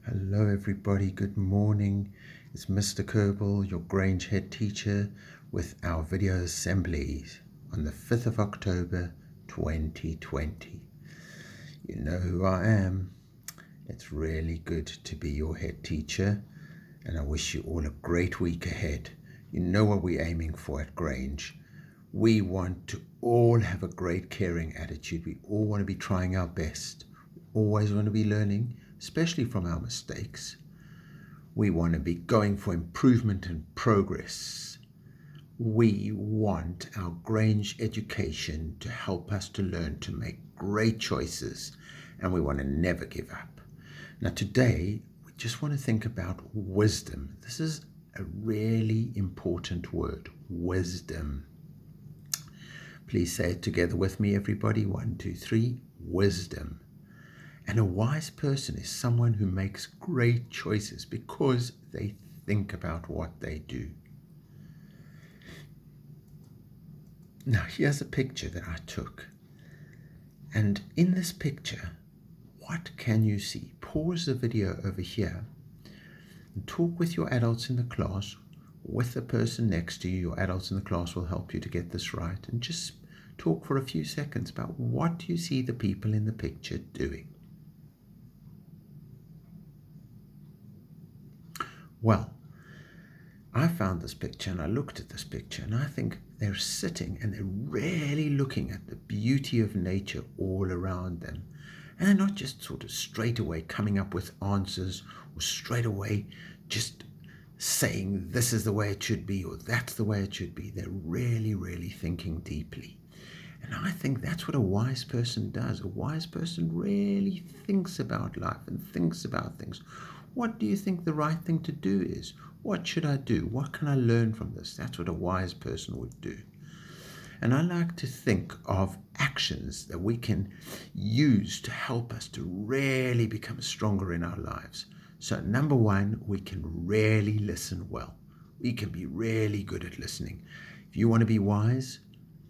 Hello everybody, good morning. It's Mr. Kerbal, your Grange head teacher, with our video assemblies on the 5th of October 2020. You know who I am. It's really good to be your head teacher, and I wish you all a great week ahead. You know what we're aiming for at Grange. We want to all have a great caring attitude. We all want to be trying our best. We always want to be learning, especially from our mistakes. We want to be going for improvement and progress. We want our Grange education to help us to learn to make great choices, and we want to never give up. Now today, we just want to think about wisdom. This is a really important word, wisdom. Please say it together with me, everybody. 1, 2, 3, wisdom. And a wise person is someone who makes great choices because they think about what they do. Now, here's a picture that I took. And in this picture, what can you see? Pause the video over here and talk with your adults in the class, with the person next to you. Your adults in the class will help you to get this right. And just talk for a few seconds about what you see the people in the picture doing. Well, I found this picture and I looked at this picture and I think they're sitting and they're really looking at the beauty of nature all around them. And they're not just sort of straight away coming up with answers or straight away just saying this is the way it should be or that's the way it should be. They're really, really thinking deeply. And I think that's what a wise person does. A wise person really thinks about life and thinks about things. What do you think the right thing to do is? What should I do? What can I learn from this? That's what a wise person would do. And I like to think of actions that we can use to help us to really become stronger in our lives. So number one, we can really listen well. We can be really good at listening. If you want to be wise,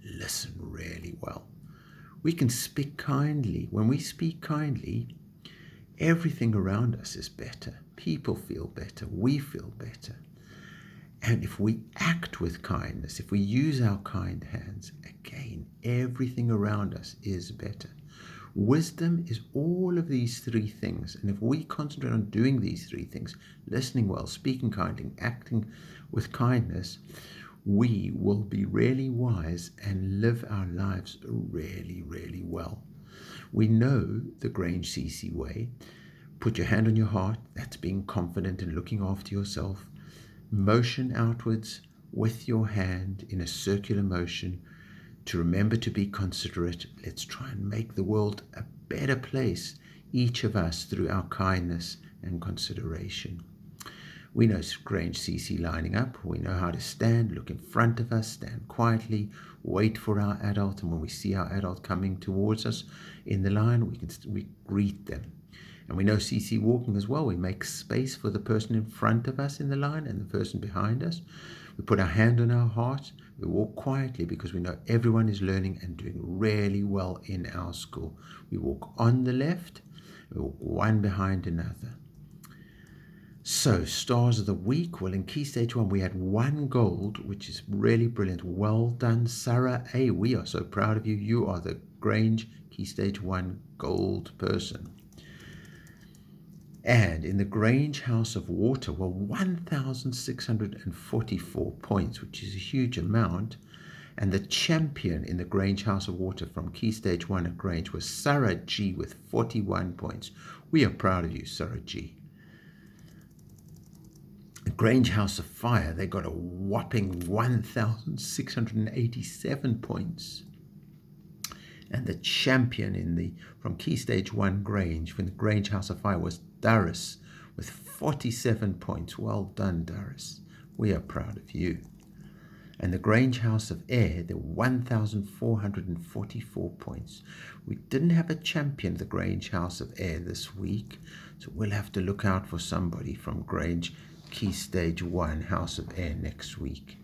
listen really well. We can speak kindly. When we speak kindly, everything around us is better. People feel better. We feel better. And if we act with kindness, if we use our kind hands, again, everything around us is better. Wisdom is all of these three things. And if we concentrate on doing these three things, listening well, speaking kindly, acting with kindness, we will be really wise and live our lives really, really well. We know the Grange CC way. Put your hand on your heart. That's being confident and looking after yourself. Motion outwards with your hand in a circular motion to remember to be considerate. Let's try and make the world a better place, each of us, through our kindness and consideration. We know Grange CC lining up. We know how to stand, look in front of us, stand quietly, wait for our adult. And when we see our adult coming towards us in the line, we greet them. And we know CC walking as well. We make space for the person in front of us in the line and the person behind us. We put our hand on our heart. We walk quietly because we know everyone is learning and doing really well in our school. We walk on the left. We walk one behind another. So, stars of the week. Well, in Keystage 1, we had 1 gold, which is really brilliant. Well done, Sarah A. We are so proud of you. You are the Grange Keystage 1 gold person. And in the Grange House of Water, well, 1,644 points, which is a huge amount. And the champion in the Grange House of Water from Keystage 1 at Grange was Sarah G with 41 points. We are proud of you, Sarah G. The Grange House of Fire, they got a whopping 1,687 points. And the champion from Keystage 1 Grange, from the Grange House of Fire, was Darius with 47 points. Well done, Darius. We are proud of you. And the Grange House of Air, the 1,444 points. We didn't have a champion, the Grange House of Air, this week, so we'll have to look out for somebody from Grange Keystage 1 House of Air next week.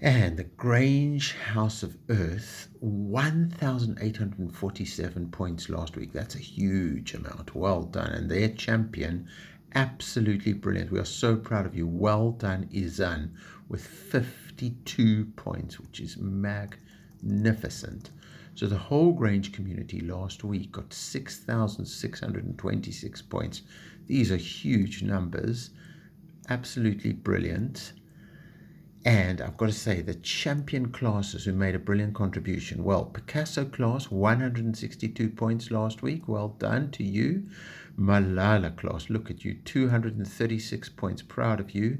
And the Grange House of Earth, 1,847 points last week. That's a huge amount. Well done. And their champion, absolutely brilliant. We are so proud of you. Well done, Izan, with 52 points, which is magnificent. So the whole Grange community last week got 6,626 points. These are huge numbers. Absolutely brilliant. And I've got to say, the champion classes who made a brilliant contribution. Well, Picasso class, 162 points last week. Well done to you. Malala class, look at you, 236 points. Proud of you.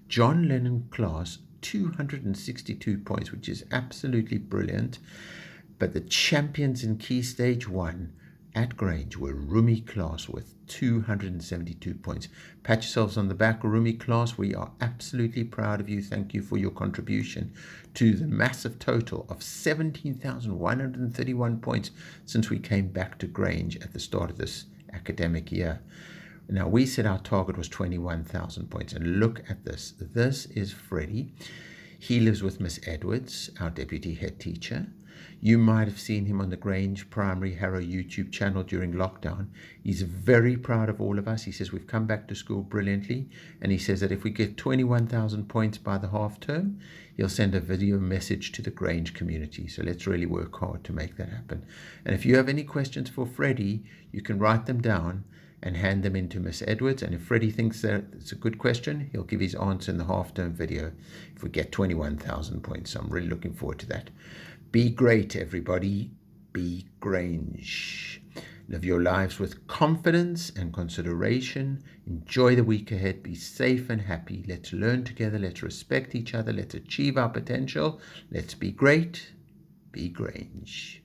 John Lennon class, 262 points, which is absolutely brilliant. But the champions in Keystage 1 at Grange were Rumi class with 272 points. Pat yourselves on the back, Rumi class. We are absolutely proud of you. Thank you for your contribution to the massive total of 17,131 points since we came back to Grange at the start of this academic year. Now, we said our target was 21,000 points, and look at this. This is Freddie. He lives with Miss Edwards, our deputy head teacher. You might have seen him on the Grange Primary Harrow YouTube channel during lockdown. He's very proud of all of us. He says we've come back to school brilliantly, and he says that if we get 21,000 points by the half term, he'll send a video message to the Grange community. So let's really work hard to make that happen. And if you have any questions for Freddie, you can write them down and hand them in to Miss Edwards. And if Freddie thinks that it's a good question, he'll give his answer in the half-term video if we get 21,000 points. So I'm really looking forward to that. Be great, everybody. Be Grange. Live your lives with confidence and consideration. Enjoy the week ahead. Be safe and happy. Let's learn together. Let's respect each other. Let's achieve our potential. Let's be great. Be Grange.